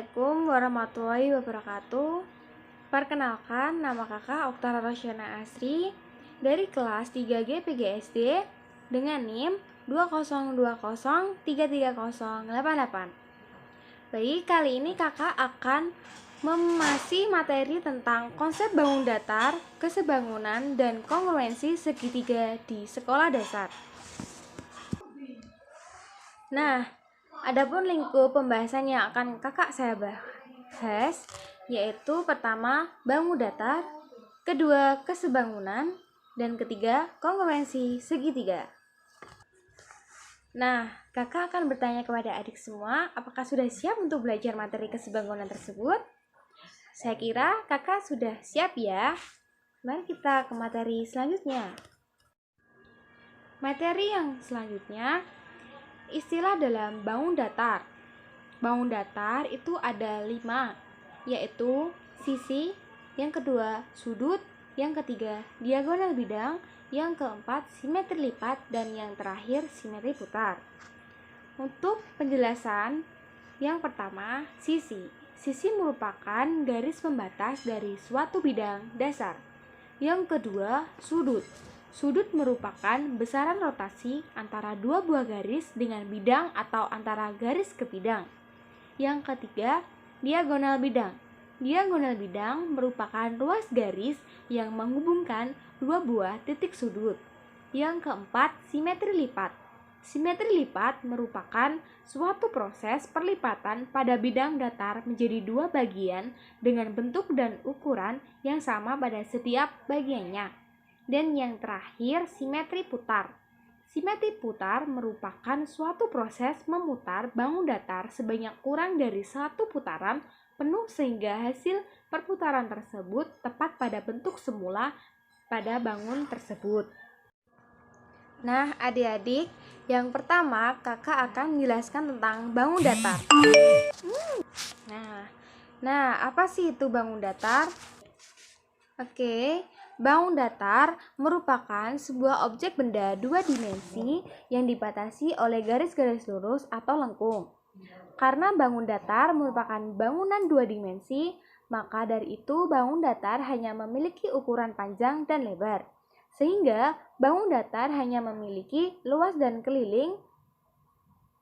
Assalamualaikum warahmatullahi wabarakatuh. Perkenalkan, nama kakak Oktara Rosyana Asri dari kelas 3G PGSD dengan NIM 2020333088. Baik, kali ini kakak akan masih materi tentang konsep bangun datar, kesebangunan, dan kongruensi segitiga di sekolah dasar. Nah, adapun lingkup pembahasan yang akan kakak saya bahas yaitu pertama bangun datar, kedua kesebangunan, dan ketiga kongruensi segitiga. Nah, kakak akan bertanya kepada adik semua, apakah sudah siap untuk belajar materi kesebangunan tersebut? Saya kira kakak sudah siap ya. Mari kita ke materi selanjutnya. Materi yang selanjutnya istilah dalam bangun datar. Bangun datar itu ada 5, yaitu sisi, yang kedua sudut, yang ketiga diagonal bidang, yang keempat simetri lipat, dan yang terakhir simetri putar. Untuk penjelasan, yang pertama sisi. Sisi merupakan garis pembatas dari suatu bidang dasar. Yang kedua sudut. Sudut merupakan besaran rotasi antara dua buah garis dengan bidang atau antara garis ke bidang. Yang ketiga, diagonal bidang. Diagonal bidang merupakan ruas garis yang menghubungkan dua buah titik sudut. Yang keempat, simetri lipat. Simetri lipat merupakan suatu proses perlipatan pada bidang datar menjadi dua bagian dengan bentuk dan ukuran yang sama pada setiap bagiannya. Dan yang terakhir, simetri putar. Simetri putar merupakan suatu proses memutar bangun datar sebanyak kurang dari satu putaran penuh sehingga hasil perputaran tersebut tepat pada bentuk semula pada bangun tersebut. Nah, adik-adik, yang pertama kakak akan menjelaskan tentang bangun datar. Nah, apa sih itu bangun datar? Oke, bangun datar merupakan sebuah objek benda dua dimensi yang dibatasi oleh garis-garis lurus atau lengkung. Karena bangun datar merupakan bangunan dua dimensi, maka dari itu bangun datar hanya memiliki ukuran panjang dan lebar. Sehingga bangun datar hanya memiliki luas dan keliling.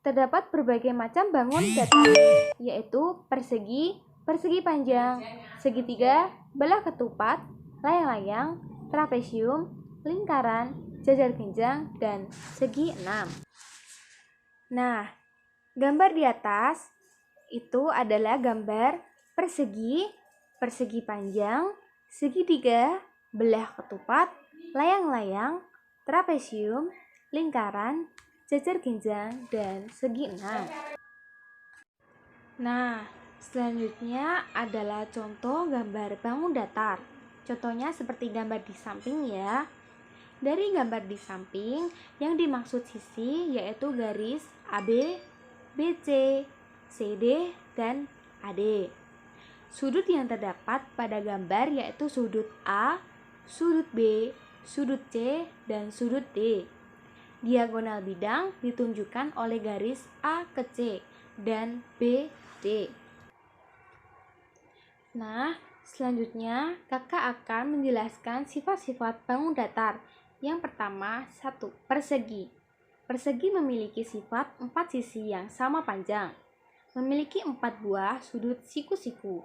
Terdapat berbagai macam bangun datar, yaitu persegi, persegi panjang, segitiga, belah ketupat, layang-layang, trapesium, lingkaran, jajar genjang, dan segi enam. Nah, gambar di atas itu adalah gambar persegi, persegi panjang, segitiga, belah ketupat, layang-layang, trapesium, lingkaran, jajar genjang, dan segi enam. Nah, selanjutnya adalah contoh gambar bangun datar. Contohnya seperti gambar di samping ya. Dari gambar di samping, yang dimaksud sisi yaitu garis AB, BC, CD, dan AD. Sudut yang terdapat pada gambar yaitu sudut A, sudut B, sudut C, dan sudut D. Diagonal bidang ditunjukkan oleh garis A ke C dan B, D. Nah, selanjutnya kakak akan menjelaskan sifat-sifat bangun datar. Yang pertama, 1. Persegi. Persegi memiliki sifat 4 sisi yang sama panjang. Memiliki 4 buah sudut siku-siku.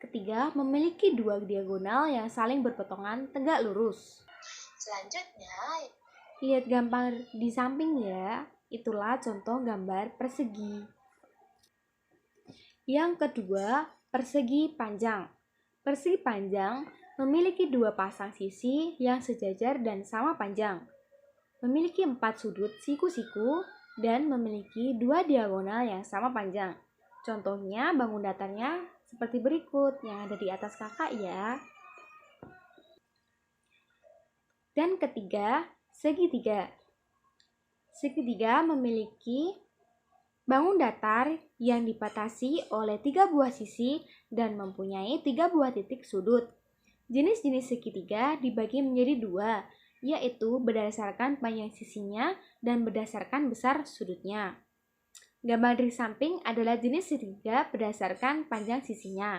Ketiga, memiliki 2 diagonal yang saling berpotongan tegak lurus. Selanjutnya, lihat gambar di samping ya. Itulah contoh gambar persegi. Yang kedua, persegi panjang. Persegi panjang memiliki 2 pasang sisi yang sejajar dan sama panjang. Memiliki 4 sudut siku-siku dan memiliki 2 diagonal yang sama panjang. Contohnya bangun datarnya seperti berikut yang ada di atas kakak ya. Dan ketiga, segitiga. Segitiga memiliki bangun datar yang dibatasi oleh 3 buah sisi dan mempunyai 3 buah titik sudut. Jenis-jenis segitiga dibagi menjadi 2, yaitu berdasarkan panjang sisinya dan berdasarkan besar sudutnya. Gambar di samping adalah jenis segitiga berdasarkan panjang sisinya.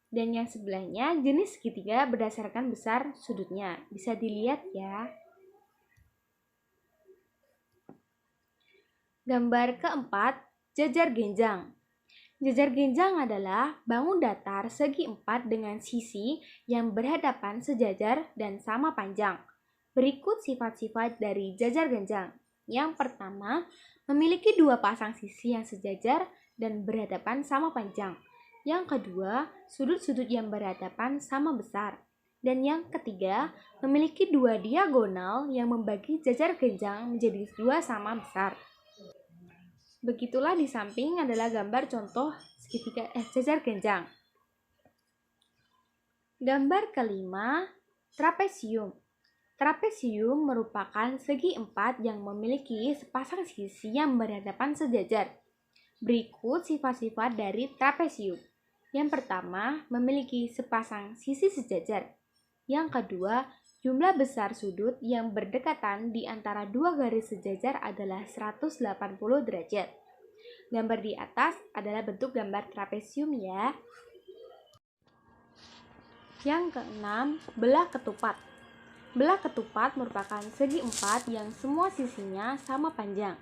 Dan yang sebelahnya jenis segitiga berdasarkan besar sudutnya. Bisa dilihat ya. Gambar keempat, jajar genjang. Jajar genjang adalah bangun datar segi empat dengan sisi yang berhadapan sejajar dan sama panjang. Berikut sifat-sifat dari jajar genjang. Yang pertama, memiliki dua pasang sisi yang sejajar dan berhadapan sama panjang. Yang kedua, sudut-sudut yang berhadapan sama besar. Dan yang ketiga, memiliki dua diagonal yang membagi jajar genjang menjadi dua sama besar. Begitulah di samping adalah gambar contoh segitiga jajar genjang. Gambar kelima, trapesium. Trapesium merupakan segi empat yang memiliki sepasang sisi yang berhadapan sejajar. Berikut sifat-sifat dari trapesium. Yang pertama, memiliki sepasang sisi sejajar. Yang kedua, jumlah besar sudut yang berdekatan di antara dua garis sejajar adalah 180 derajat. Gambar di atas adalah bentuk gambar trapesium ya. Yang keenam, belah ketupat. Belah ketupat merupakan segi empat yang semua sisinya sama panjang.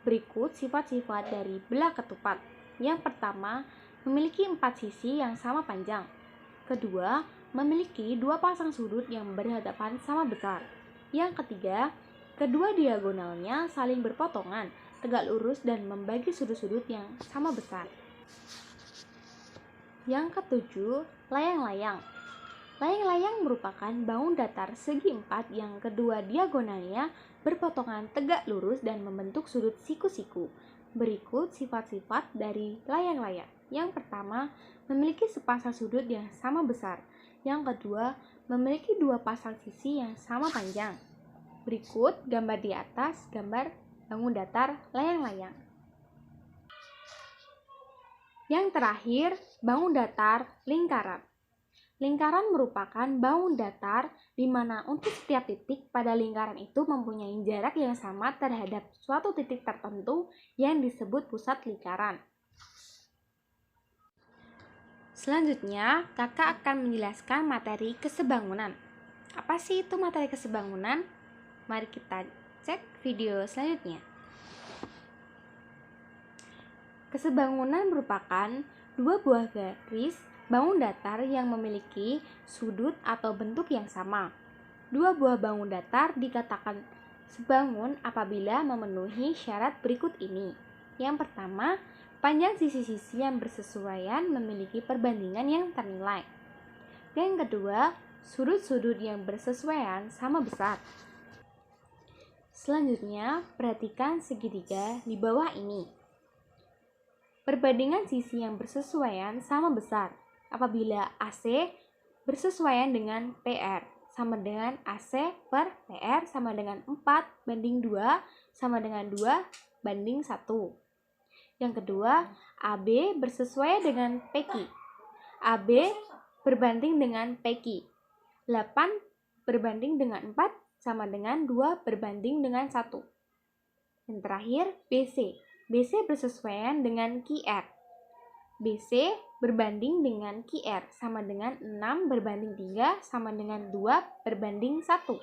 Berikut sifat-sifat dari belah ketupat. Yang pertama, memiliki empat sisi yang sama panjang. Kedua, memiliki dua pasang sudut yang berhadapan sama besar. Yang ketiga, kedua diagonalnya saling berpotongan, tegak lurus dan membagi sudut-sudut yang sama besar. Yang ketujuh, layang-layang. Layang-layang merupakan bangun datar segi empat yang kedua diagonalnya berpotongan tegak lurus dan membentuk sudut siku-siku. Berikut sifat-sifat dari layang-layang. Yang pertama, memiliki sepasang sudut yang sama besar. Yang kedua, memiliki dua pasang sisi yang sama panjang. Berikut gambar di atas, gambar bangun datar layang-layang. Yang terakhir, bangun datar lingkaran. Lingkaran merupakan bangun datar di mana untuk setiap titik pada lingkaran itu mempunyai jarak yang sama terhadap suatu titik tertentu yang disebut pusat lingkaran. Selanjutnya, kakak akan menjelaskan materi kesebangunan. Apa sih itu materi kesebangunan? Mari kita cek video selanjutnya. Kesebangunan merupakan dua buah garis bangun datar yang memiliki sudut atau bentuk yang sama. Dua buah bangun datar dikatakan sebangun apabila memenuhi syarat berikut ini. Yang pertama, panjang sisi-sisi yang bersesuaian memiliki perbandingan yang ternilai. Yang kedua, sudut-sudut yang bersesuaian sama besar. Selanjutnya, perhatikan segitiga di bawah ini. Perbandingan sisi yang bersesuaian sama besar apabila AC bersesuaian dengan PR sama dengan AC per PR sama dengan 4:2 sama dengan 2:1. Yang kedua, AB bersesuaian dengan PQ. AB berbanding dengan PQ. 8 berbanding dengan 4 sama dengan 2:1. Yang terakhir, BC. BC bersesuaian dengan QR. BC berbanding dengan QR sama dengan 6:3 sama dengan 2:1.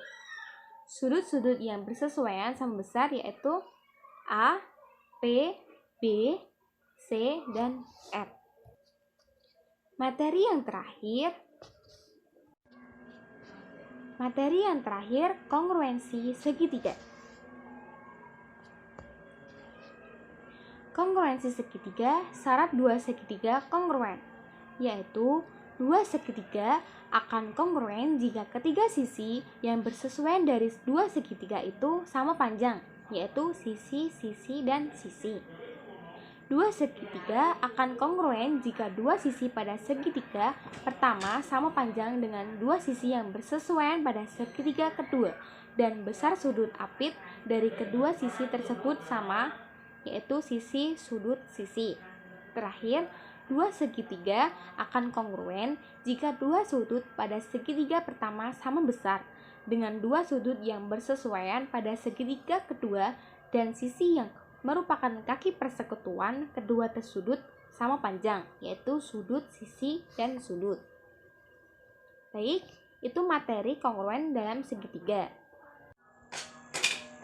Sudut-sudut yang bersesuaian sama besar yaitu A, P, B, C, dan F. Materi yang terakhir kongruensi segitiga. Kongruensi segitiga, syarat dua segitiga kongruen, yaitu dua segitiga akan kongruen jika ketiga sisi yang bersesuaian dari dua segitiga itu sama panjang, yaitu sisi, sisi, dan sisi. Dua segitiga akan kongruen jika dua sisi pada segitiga pertama sama panjang dengan dua sisi yang bersesuaian pada segitiga kedua, dan besar sudut apit dari kedua sisi tersebut sama, yaitu sisi, sudut, sisi. Terakhir, dua segitiga akan kongruen jika dua sudut pada segitiga pertama sama besar dengan dua sudut yang bersesuaian pada segitiga kedua dan sisi yang merupakan kaki persekutuan kedua tersudut sama panjang, yaitu sudut, sisi, dan sudut. Baik, itu materi kongruen dalam segitiga.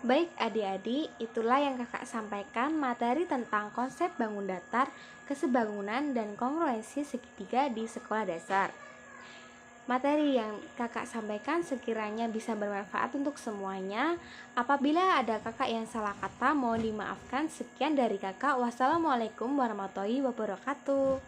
Baik adik-adik, itulah yang kakak sampaikan materi tentang konsep bangun datar, kesebangunan, dan kongruensi segitiga di sekolah dasar. Materi yang kakak sampaikan sekiranya bisa bermanfaat untuk semuanya. Apabila ada kakak yang salah kata, mohon dimaafkan. Sekian dari kakak. Wassalamualaikum warahmatullahi wabarakatuh.